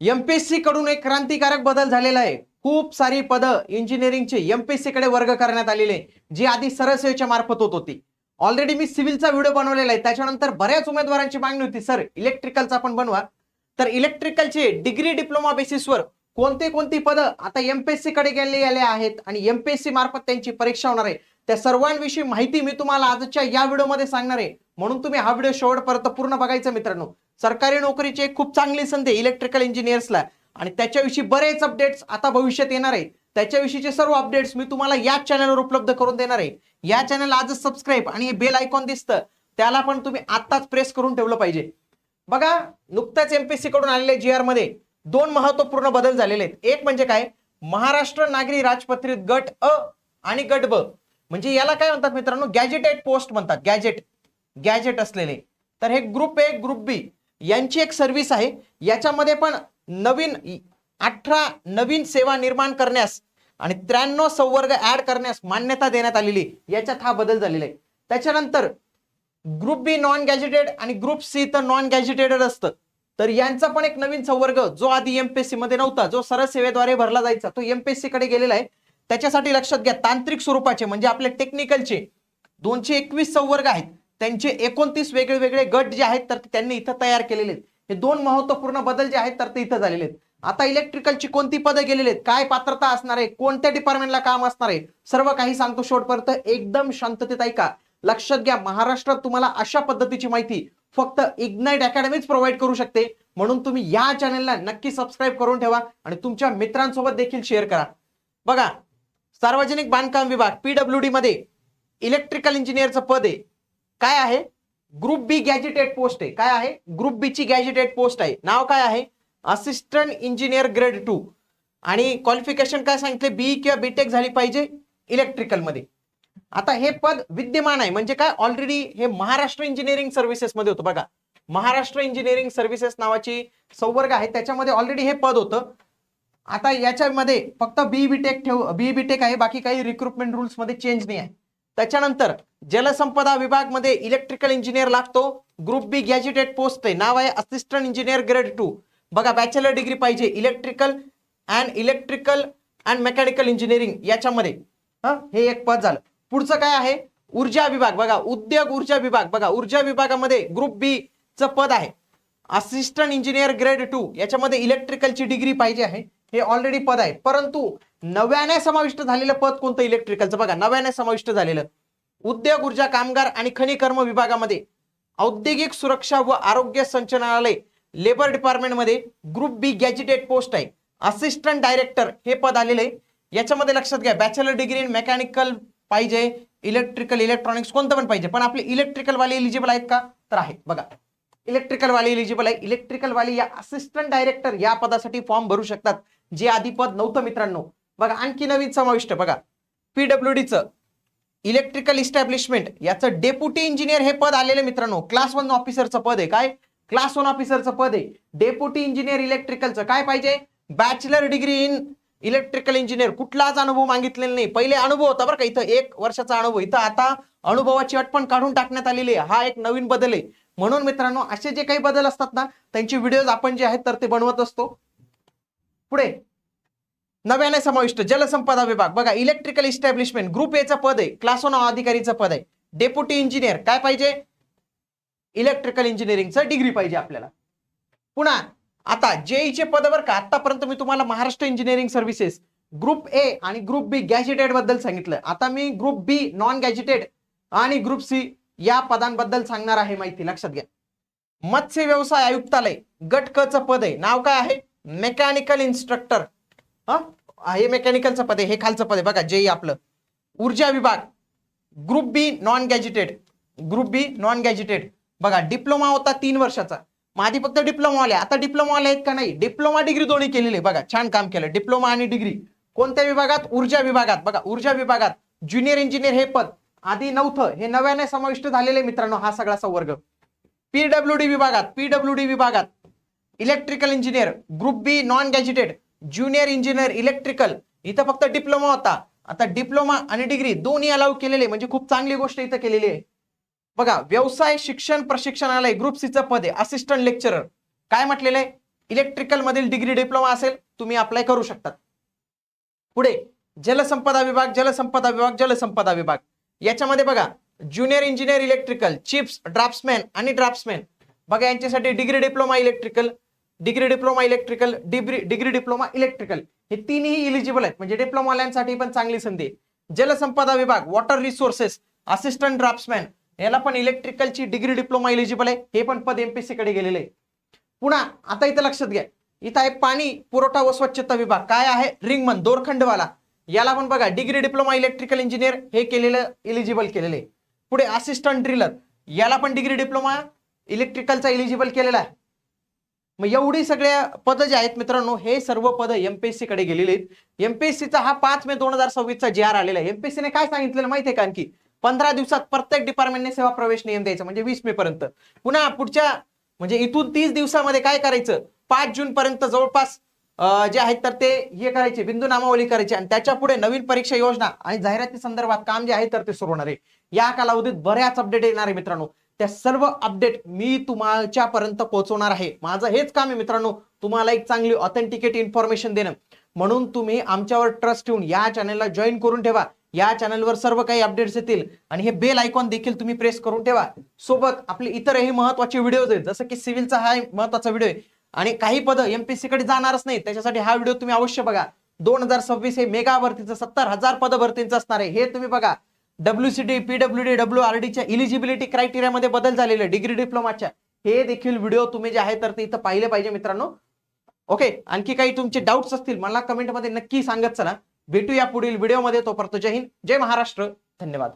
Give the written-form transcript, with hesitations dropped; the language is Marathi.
एमपीएससी कडून एक क्रांतिकारक बदल झालेला आहे। खूप सारी पदं इंजिनिअरिंगचे एमपीएससी कडे वर्ग करण्यात आलेले, जी आधी सरळ सेवेच्या मार्फत होत होती। ऑलरेडी मी सिव्हिलचा व्हिडिओ बनवलेला आहे, त्याच्यानंतर बऱ्याच उमेदवारांची मागणी होती, सर इलेक्ट्रिकलचा पण बनवा। तर इलेक्ट्रिकलचे डिग्री डिप्लोमा बेसिसवर कोणती पदं आता एमपीएससी कडे गेलेले आहेत आणि एमपीएससी मार्फत त्यांची परीक्षा होणार आहे, त्या सर्वांविषयी माहिती मी तुम्हाला आजच्या या व्हिडिओमध्ये सांगणार आहे। म्हणून तुम्ही हा व्हिडिओ शेवटपर्यंत पूर्ण बघायचा मित्रांनो। सरकारी नोकरीची एक खूप चांगली संधी इलेक्ट्रिकल इंजिनियर्सला, आणि त्याच्याविषयी बरेच अपडेट्स आता भविष्यात येणार आहे। त्याच्याविषयीचे सर्व अपडेट्स मी तुम्हाला या चॅनलवर उपलब्ध करून देणार आहे। या चॅनल आजच सबस्क्राइब आणि हे बेल आयकॉन दिसतं त्याला पण तुम्ही आताच प्रेस करून ठेवलं पाहिजे। बघा, नुकताच एमपीएससी कडून आलेले जीआर मध्ये दोन महत्त्वपूर्ण बदल झालेले आहेत। एक म्हणजे काय, महाराष्ट्र नागरी राजपत्रित गट अ आणि गट ब, म्हणजे याला काय म्हणतात मित्रांनो, गॅजेटेड पोस्ट म्हणतात। गॅजेट असलेले, तर हे ग्रुप ए ग्रुप बी यांची एक सर्व्हिस आहे। याच्यामध्ये पण 18 नवीन सेवा निर्माण करण्यास आणि 93 संवर्ग ऍड करण्यास मान्यता देण्यात आलेली, याच्यात हा बदल झालेला आहे। त्याच्यानंतर ग्रुप बी नॉन गॅजेटेड आणि ग्रुप सी तर नॉन गॅजेटेड असतं, तर यांचा पण एक नवीन संवर्ग जो आधी एमपीएससी मध्ये नव्हता, जो सरळ सेवेद्वारे भरला जायचा, तो एमपीएससी कडे गेलेला आहे। त्याच्यासाठी लक्षात घ्या, तांत्रिक स्वरूपाचे म्हणजे आपले टेक्निकलचे 221 संवर्ग आहेत, त्यांचे 29 वेगळे गट जे आहेत तर त्यांनी इथं तयार केलेले आहेत। हे दोन महत्त्वपूर्ण बदल जे आहेत तर ते इथं झालेले आहेत। आता इलेक्ट्रिकलची कोणती पदं गेलेली आहेत, काय पात्रता असणार आहे, कोणत्या डिपार्टमेंटला काम असणार आहे, सर्व काही सांगतो शेवटपर्यंत एकदम शांततेत ऐका। लक्षात घ्या, महाराष्ट्रात तुम्हाला अशा पद्धतीची माहिती फक्त इग्नाइट अकॅडमीच प्रोव्हाइड करू शकते, म्हणून तुम्ही या चॅनलला नक्की सबस्क्राइब करून ठेवा आणि तुमच्या मित्रांसोबत देखील शेअर करा। बघा, सार्वजनिक बांधकाम विभाग पीडब्ल्यूडी मध्ये इलेक्ट्रिकल इंजिनियरचं पद आहे, काय आहे, ग्रुप बी गॅजेटेड पोस्ट आहे। काय आहे, ग्रुप बी ची गॅजेटेड पोस्ट आहे। नाव काय आहे, असिस्टंट इंजिनियर ग्रेड 2, आणि क्वालिफिकेशन काय सांगितले, बी किंवा बीटेक झाली पाहिजे इलेक्ट्रिकल मध्ये। आता हे पद विद्यमान आहे म्हणजे काय, ऑलरेडी हे महाराष्ट्र इंजिनिअरिंग सर्व्हिसेस मध्ये होतं। बघा, महाराष्ट्र इंजिनिअरिंग सर्व्हिसेस नावाची संवर्ग आहे, त्याच्यामध्ये ऑलरेडी हे पद होतं। आता याच्यामध्ये फक्त बी बीटेक आहे, बाकी काही रिक्रुटमेंट रूल्स मध्ये चेंज नाही आहे। त्याच्यानंतर जलसंपदा विभाग मध्ये इलेक्ट्रिकल इंजिनियर लागतो, ग्रुप बी गॅजेटेड पोस्ट आहे, नाव आहे असिस्टंट इंजिनियर ग्रेड 2। बघा, बॅचलर डिग्री पाहिजे इलेक्ट्रिकल अँड मेकॅनिकल इंजिनिअरिंग याच्यामध्ये। हे एक पद झालं। पुढचं काय आहे, ऊर्जा विभाग। बघा, उद्योग ऊर्जा विभाग, बघा ऊर्जा विभागामध्ये ग्रुप बी चं पद आहे असिस्टंट इंजिनियर ग्रेड 2, याच्यामध्ये इलेक्ट्रिकलची डिग्री पाहिजे आहे, हे ऑलरेडी पद आहे। परंतु नव्याने समाविष्ट झालेलं पद कोणतं इलेक्ट्रिकलचं, बघा नव्याने समाविष्ट झालेलं उद्योग ऊर्जा कामगार आणि खनिकर्म विभागामध्ये औद्योगिक सुरक्षा व आरोग्य संचालनालय लेबर डिपार्टमेंट मध्ये ग्रुप बी गॅजेटेड पोस्ट आहे, असिस्टंट डायरेक्टर हे पद आलेले। याच्यामध्ये लक्षात घ्या, बॅचलर डिग्री इन मेकॅनिकल पाहिजे, इलेक्ट्रिकल इलेक्ट्रॉनिक्स कोणतं पण पाहिजे, पण आपले इलेक्ट्रिकल वाले एलिजिबल आहेत का, तर आहेत। बघा, इलेक्ट्रिकल वाले एलिजिबल आहे। इलेक्ट्रिकल वाले या असिस्टंट डायरेक्टर या पदासाठी फॉर्म भरू शकतात, जे आधी पद नव्हतं मित्रांनो। बघा, आणखी नवीन समाविष्ट, बघा पीडब्ल्यूडीचं इलेक्ट्रिकल इस्टॅब्लिशमेंट याचं डेप्युटी इंजिनियर हे पद आलेले मित्रांनो, क्लास 1 ऑफिसरचं पद आहे। काय, क्लास 1 ऑफिसरचं पद आहे। डेप्युटी इंजिनियर इलेक्ट्रिकलचं काय पाहिजे, bachelor degree in electrical engineer, कुठलाच अनुभव मागितलेला नाही। पहिले अनुभव होता बरं का, इथं 1 वर्षाचा अनुभव, इथं आता अनुभवाची अट पण काढून टाकण्यात आलेली आहे। हा एक नवीन बदल आहे। म्हणून मित्रांनो, असे जे काही बदल असतात ना, त्यांची व्हिडिओज आपण जे आहेत तर ते बनवत असतो। पुढे नव्याने समाविष्ट जलसंपदा विभाग, बघा इलेक्ट्रिकल इस्टॅब्लिशमेंट ग्रुप ए चं पद आहे, क्लास 1 अधिकारीचं पद आहे। डेप्युटी इंजिनियर काय पाहिजे, इलेक्ट्रिकल इंजिनिअरिंगचं डिग्री पाहिजे आपल्याला। पुन्हा आता जेईचे पद बरं का, आतापर्यंत मी तुम्हाला Maharashtra engineering services group A आणि ग्रुप बी गॅजेटेड बद्दल सांगितलं। आता मी ग्रुप बी नॉन गॅजेटेड आणि ग्रुप सी या पदांबद्दल सांगणार आहे माहिती, लक्षात घ्या। मत्स्य व्यवसाय आयुक्तालय गट क चं पद आहे, नाव काय आहे, मेकॅनिकल इन्स्ट्रक्टर। हे मेकॅनिकलचं पद आहे, हे खालचं पद आहे। बघा, जेई आपलं ऊर्जा विभाग ग्रुप बी नॉन गॅजेटेड, बघा डिप्लोमा होता 3 वर्षाचा, आधी फक्त डिप्लोमा वाले, आता डिप्लोमा वाले आहेत का, नाही, डिप्लोमा डिग्री दोन्ही केलेली आहे। बघा, छान काम केलं, डिप्लोमा आणि डिग्री कोणत्या विभागात, ऊर्जा विभागात। बघा, ऊर्जा विभागात ज्युनियर इंजिनियर हे पद आधी नव्हतं, हे नव्याने समाविष्ट झालेले मित्रांनो, हा सगळा संवर्ग। पीडब्ल्यूडी विभागात electrical engineer group B non gazetted junior engineer electrical, इथं फक्त डिप्लोमा होता, आता डिप्लोमा आणि डिग्री दोन्ही अलाउ केलेले, म्हणजे खूप चांगली गोष्ट इथं केलेली आहे। बघा, व्यवसाय शिक्षण प्रशिक्षणालय ग्रुप सी चं पद आहे असिस्टंट लेक्चरर, काय म्हटलेलं आहे, इलेक्ट्रिकल मधील डिग्री डिप्लोमा असेल तुम्ही अप्लाय करू शकतात. पुढे जलसंपदा विभाग, जलसंपदा विभाग, जलसंपदा विभाग याच्यामध्ये बघा junior engineer electrical, chips, draughtsman आणि ड्राफ्ट्समॅन बघा यांच्यासाठी degree diploma electrical, degree diploma electrical, degree diploma electrical हे तीनही इलिजिबल आहेत, म्हणजे डिप्लोमावाल्यांसाठी पण चांगली संधी आहे. जलसंपदा विभाग, वॉटर रिसोर्सेस, असिस्टंट ड्राफ्ट्समॅन याला पण इलेक्ट्रिकलची डिग्री डिप्लोमा इलिजिबल आहे, हे पण पद एमपीएससी कडे गेलेले आहे. पुन्हा आता इथं लक्षात घ्या, इथं आहे पाणी पुरवठा व स्वच्छता विभाग, काय आहे रिंगमन दोरखंडवाला, याला पण बघा डिग्री डिप्लोमा इलेक्ट्रिकल इंजिनियर हे केलेलं इलिजिबल केलेलं आहे. पुढे असिस्टंट ड्रिलर याला पण डिग्री डिप्लोमा इलेक्ट्रिकलचा इलिजिबल केलेला आहे. मग एवढी सगळ्या पद जे आहेत मित्रांनो हे सर्व पद एमपीएससी कडे गेलेले आहेत. एमपीएससीचा हा 5 मे 2026 चा जी आर आलेला आहे. एमपीएससीने काय सांगितलेलं माहिती आहे का, आणखी 15 दिवसात प्रत्येक डिपार्टमेंटने सेवा प्रवेश नियम द्यायचा, म्हणजे 20 मे पर्यंत. पुन्हा पुढच्या म्हणजे इथून 30 दिवसामध्ये काय करायचं, 5 जून पर्यंत जवळपास जे आहेत तर ते हे करायचे, बिंदू नामावली करायची आणि त्याच्या पुढे नवीन परीक्षा योजना आणि जाहिराती संदर्भात काम जे आहे तर ते सुरू होणार आहे. या कालावधीत बऱ्याच अपडेट येणार आहे मित्रांनो. त्या सर्व अपडेट मी तुमच्यापर्यंत पोहोचवणार आहे. माझं हेच काम आहे मित्रांनो, तुम्हाला एक चांगली ऑथेंटिकेट इन्फॉर्मेशन देणं. म्हणून तुम्ही आमच्यावर ट्रस्ट ठेवून या चॅनलला जॉईन करून ठेवा. या चॅनलवर सर्व काही अपडेट्स येतील आणि हे बेल आयकॉन देखील तुम्ही प्रेस करून ठेवा. सोबत आपले इतरही महत्त्वाचे व्हिडिओज आहेत, जसं की सिव्हिलचा हा महत्त्वाचा व्हिडिओ आहे आणि काही पद एमपीएससी कडे जाणारच नाही, त्याच्यासाठी हा व्हिडिओ तुम्ही अवश्य बघा. 2026 हे मेगा भरतीचं 70,000 पद भरतीचं असणार आहे, हे तुम्ही बघा. WCD, PWD, WRDच्या इलिजिबिलिटी क्रायटेरियामध्ये बदल झालेले डिग्री डिप्लोमाच्या, हे देखील व्हिडिओ तुम्ही जे आहे तर ते इथं पाहिले पाहिजे मित्रांनो. ओके, आणखी काही तुमचे डाऊट्स असतील मला कमेंटमध्ये नक्की सांगत चला. भेटूया पुढील व्हिडिओमध्ये. तोपर्यंत जय हिंद, जय महाराष्ट्र, धन्यवाद.